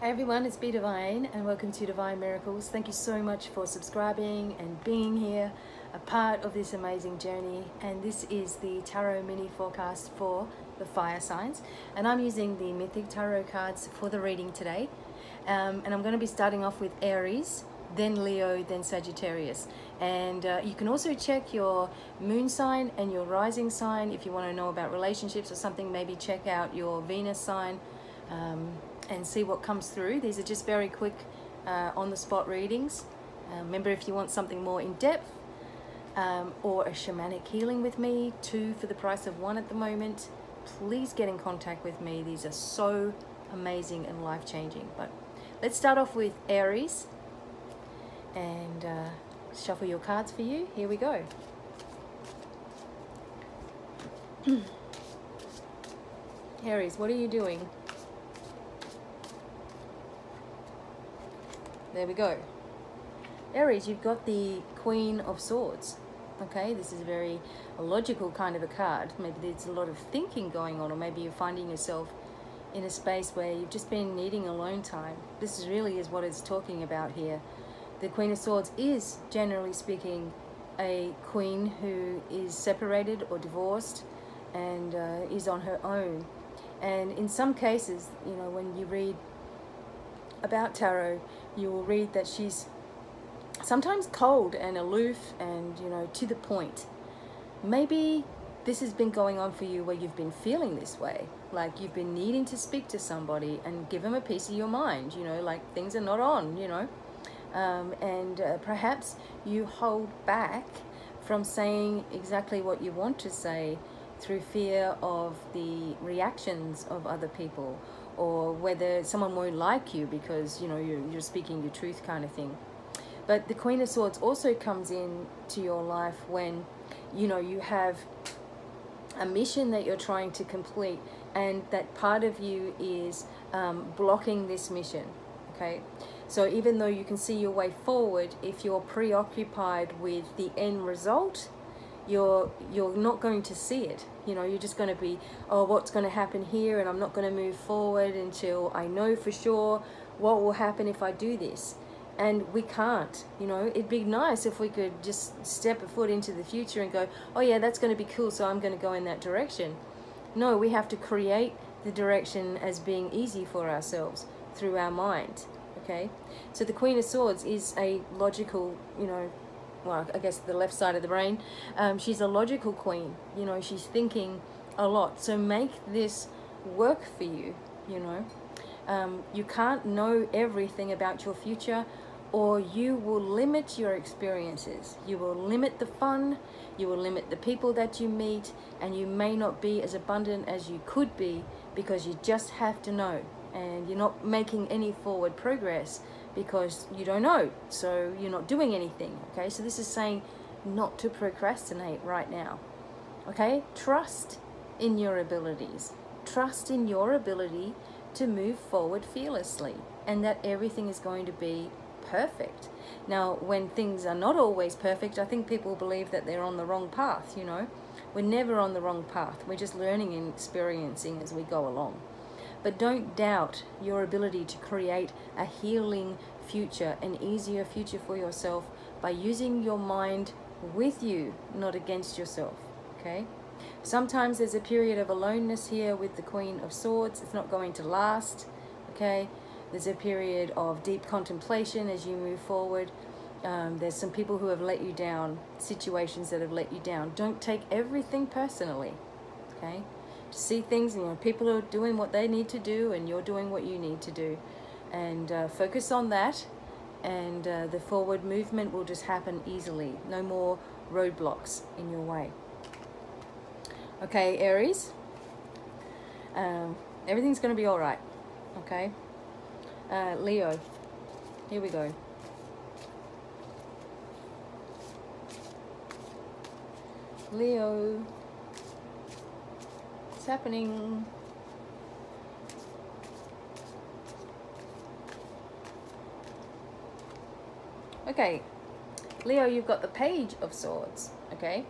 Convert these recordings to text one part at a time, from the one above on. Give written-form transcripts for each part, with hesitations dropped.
Hey everyone, it's Be Divine and welcome to Divine Miracles. Thank you so much for subscribing and being here, a part of this amazing journey. And this is the Tarot mini forecast for the fire signs. And I'm using the Mythic Tarot cards for the reading today. And I'm going to be starting off with Aries, then Leo, then Sagittarius. And you can also check your moon sign and your rising sign if you want to know about relationships or something. Maybe check out your Venus sign. And see what comes through. These are just very quick on-the-spot readings. Remember, if you want something more in-depth or a shamanic healing with me, 2 for the price of 1 at the moment, please get in contact with me. These are so amazing and life-changing. But let's start off with Aries and shuffle your cards for you. Here we go. Aries, what are you doing? There we go. Aries, you've got the Queen of Swords. Okay, this is a very logical kind of a card. Maybe there's a lot of thinking going on, or maybe you're finding yourself in a space where you've just been needing alone time. This really is what it's talking about here. The Queen of Swords is, generally speaking, a queen who is separated or divorced and is on her own. And in some cases, you know, when you read about tarot, you will read that she's sometimes cold and aloof and, you know, to the point. Maybe this has been going on for you where you've been feeling this way, like you've been needing to speak to somebody and give them a piece of your mind, you know, like things are not on, you know, and perhaps you hold back from saying exactly what you want to say through fear of the reactions of other people, or whether someone won't like you because, you know, you're speaking your truth kind of thing. But the Queen of Swords also comes in to your life when, you know, you have a mission that you're trying to complete and that part of you is blocking this mission, okay? So even though you can see your way forward, if you're preoccupied with the end result, you're not going to see it. You know, you're just going to be, oh, what's going to happen here, and I'm not going to move forward until I know for sure what will happen if I do this. And we can't, you know. It'd be nice if we could just step a foot into the future and go, oh yeah, that's going to be cool, so I'm going to go in that direction. No, we have to create the direction as being easy for ourselves through our mind, okay? So the Queen of Swords is a logical, you know, well, I guess the left side of the brain. She's a logical queen, you know, she's thinking a lot. So make this work for you, you know. You can't know everything about your future, or you will limit your experiences. You will limit the fun, you will limit the people that you meet, and you may not be as abundant as you could be because you just have to know, and you're not making any forward progress because you don't know, so you're not doing anything, okay? So this is saying not to procrastinate right now, okay? Trust in your abilities. Trust in your ability to move forward fearlessly, and that everything is going to be perfect. Now, when things are not always perfect, I think people believe that they're on the wrong path, you know? We're never on the wrong path. We're just learning and experiencing as we go along. But don't doubt your ability to create a healing future, an easier future for yourself by using your mind with you, not against yourself, okay? Sometimes there's a period of aloneness here with the Queen of Swords. It's not going to last, okay? There's a period of deep contemplation as you move forward. There's some people who have let you down, situations that have let you down. Don't take everything personally, okay? See things, you know, people are doing what they need to do and you're doing what you need to do, and focus on that, and the forward movement will just happen easily. No more roadblocks in your way. Okay, Aries, everything's going to be all right, okay? Leo, here we go. Leo, what's happening? Okay, Leo, you've got the Page of Swords, okay?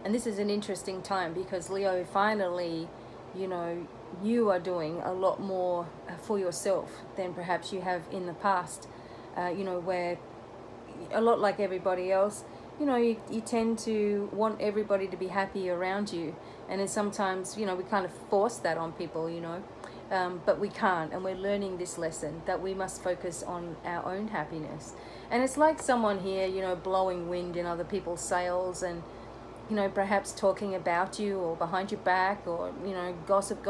And this is an interesting time because Leo, finally, you know, you are doing a lot more for yourself than perhaps you have in the past, where a lot like everybody else, you tend to want everybody to be happy around you. And then sometimes, we kind of force that on people, but we can't. And we're learning this lesson that we must focus on our own happiness. And it's like someone here, blowing wind in other people's sails and, perhaps talking about you or behind your back or, gossip,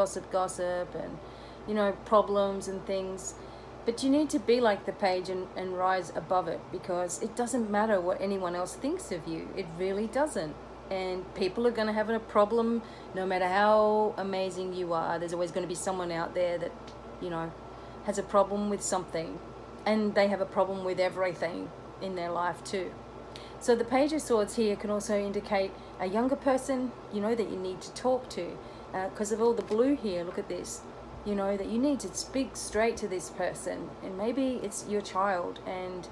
and, problems and things. But you need to be like the page and rise above it, because it doesn't matter what anyone else thinks of you. It really doesn't. And people are going to have a problem no matter how amazing you are. There's always going to be someone out there that, has a problem with something. And they have a problem with everything in their life too. So the Page of Swords here can also indicate a younger person, that you need to talk to. Because of all the blue here, look at this. That you need to speak straight to this person. And maybe it's your child and,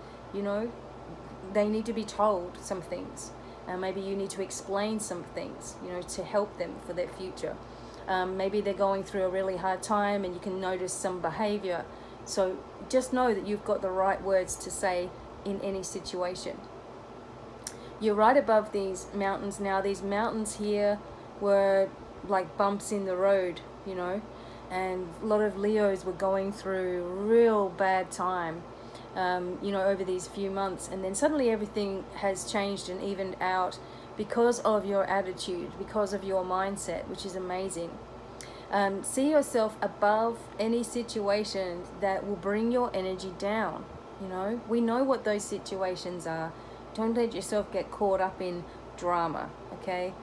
they need to be told some things. Maybe you need to explain some things, to help them for their future. Maybe they're going through a really hard time and you can notice some behavior. So just know that you've got the right words to say in any situation. You're right above these mountains now. These mountains here were like bumps in the road, and a lot of Leos were going through a real bad time, over these few months. And then suddenly everything has changed and evened out because of your attitude, because of your mindset, which is amazing. See yourself above any situation that will bring your energy down. We know what those situations are. Don't let yourself get caught up in drama, okay?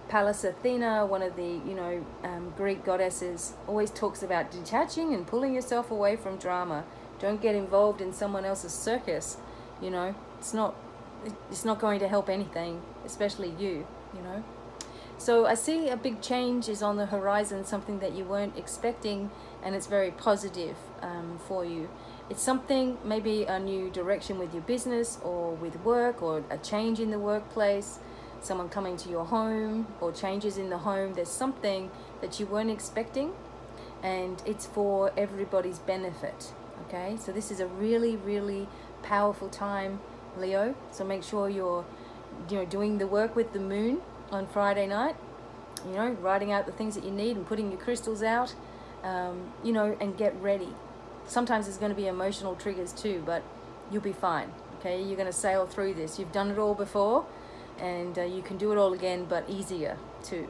Pallas Athena, one of the, Greek goddesses, always talks about detaching and pulling yourself away from drama. Don't get involved in someone else's circus. It's not going to help anything, especially you. So I see a big change is on the horizon, something that you weren't expecting, and it's very positive for you. It's something, maybe a new direction with your business or with work, or a change in the workplace, someone coming to your home, or changes in the home. There's something that you weren't expecting, and it's for everybody's benefit. Okay, so this is a really, really powerful time, Leo. So make sure you're, doing the work with the moon on Friday night, writing out the things that you need and putting your crystals out, and get ready. Sometimes there's going to be emotional triggers too, but you'll be fine. Okay, you're going to sail through this. You've done it all before, and you can do it all again, but easier too.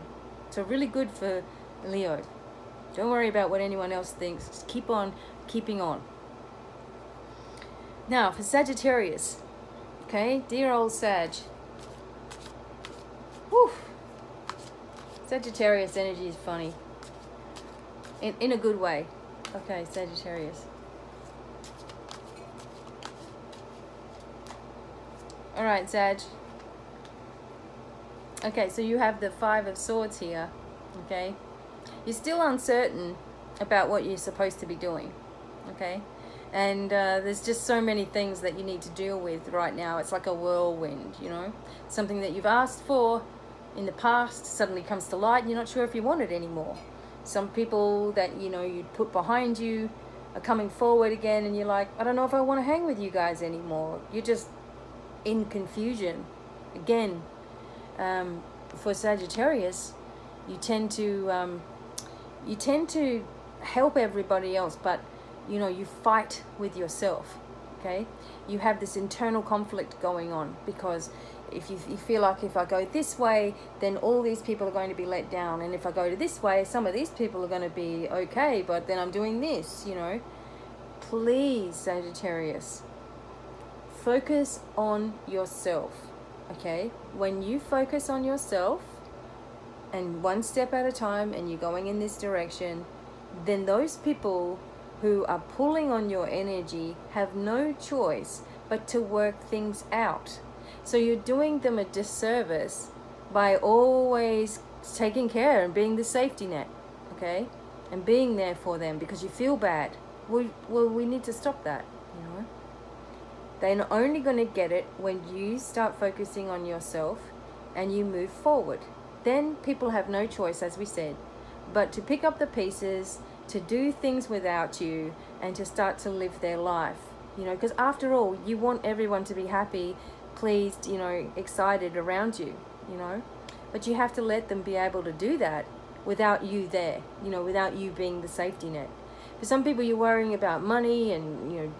So really good for Leo. Don't worry about what anyone else thinks. Just keep on keeping on. Now for Sagittarius. Okay, dear old Sag. Whew. Sagittarius energy is funny. In a good way. Okay, Sagittarius. All right, Sag. Okay, so you have the Five of Swords here. Okay, you're still uncertain about what you're supposed to be doing. Okay, and there's just so many things that you need to deal with right now. It's like a whirlwind, something that you've asked for in the past suddenly comes to light and you're not sure if you want it anymore. Some people that you'd put behind you are coming forward again, and you're like, I don't know if I want to hang with you guys anymore. You're just in confusion again. For Sagittarius, you tend to help everybody else, but you fight with yourself. Okay, you have this internal conflict going on, because if you feel like, if I go this way, then all these people are going to be let down, and if I go to this way, some of these people are going to be okay, but then I'm doing this. Please, Sagittarius, focus on yourself. Okay, when you focus on yourself, and one step at a time, and you're going in this direction, then those people who are pulling on your energy have no choice but to work things out. So you're doing them a disservice by always taking care and being the safety net, okay? And being there for them because you feel bad. Well, we need to stop that, They're only going to get it when you start focusing on yourself and you move forward. Then people have no choice, as we said, but to pick up the pieces, to do things without you, and to start to live their life. You know, because after all, you want everyone to be happy, pleased, you know, excited around you, you know. But you have to let them be able to do that without you there, you know, without you being the safety net. For some people, you're worrying about money and, you know,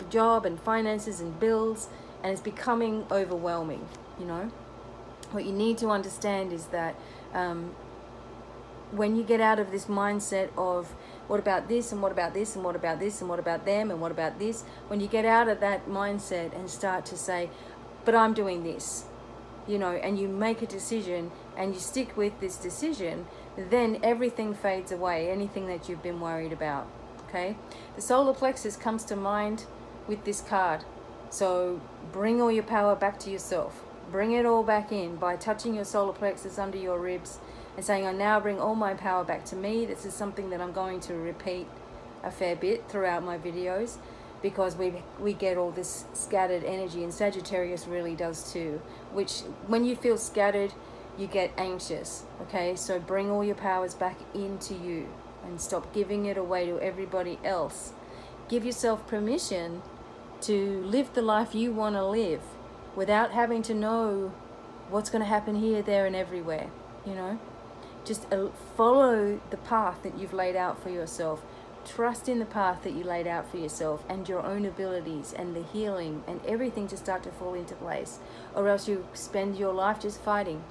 job and finances and bills, and it's becoming overwhelming, you know. What you need to understand is that when you get out of this mindset of what about this and what about this and what about this and what about them and what about this, when you get out of that mindset and start to say, but I'm doing this, you know, and you make a decision and you stick with this decision, then everything fades away, anything that you've been worried about, okay? The solar plexus comes to mind with this card. So bring all your power back to yourself. Bring it all back in by touching your solar plexus under your ribs and saying, I now bring all my power back to me. This is something that I'm going to repeat a fair bit throughout my videos, because we get all this scattered energy, and Sagittarius really does too, which when you feel scattered, you get anxious, okay? So bring all your powers back into you and stop giving it away to everybody else. Give yourself permission to live the life you want to live without having to know what's going to happen here, there, and everywhere, you know? Just follow the path that you've laid out for yourself. Trust in the path that you laid out for yourself and your own abilities and the healing and everything to start to fall into place. Or else you spend your life just fighting,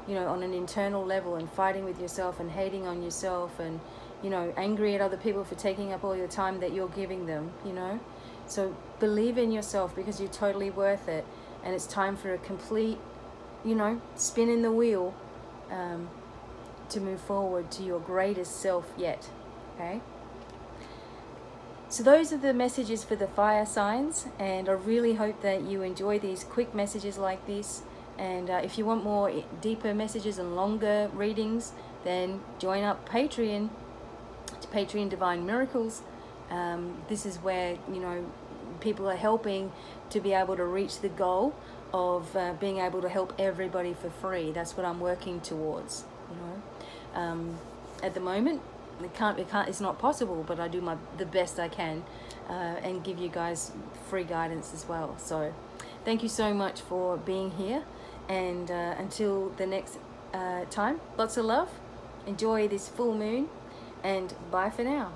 you know, on an internal level, and fighting with yourself and hating on yourself and, you know, angry at other people for taking up all your time that you're giving them, you know. So believe in yourself, because you're totally worth it. And it's time for a complete, you know, spin in the wheel to move forward to your greatest self yet, okay? So those are the messages for the fire signs, and I really hope that you enjoy these quick messages like this. And if you want more deeper messages and longer readings, then join up Patreon. It's Patreon Divine Miracles. This is where, you know, people are helping to be able to reach the goal of being able to help everybody for free. That's what I'm working towards, you know. At the moment, it's not possible, but I do the best I can and give you guys free guidance as well. So thank you so much for being here, and until the next time, lots of love, enjoy this full moon, and bye for now.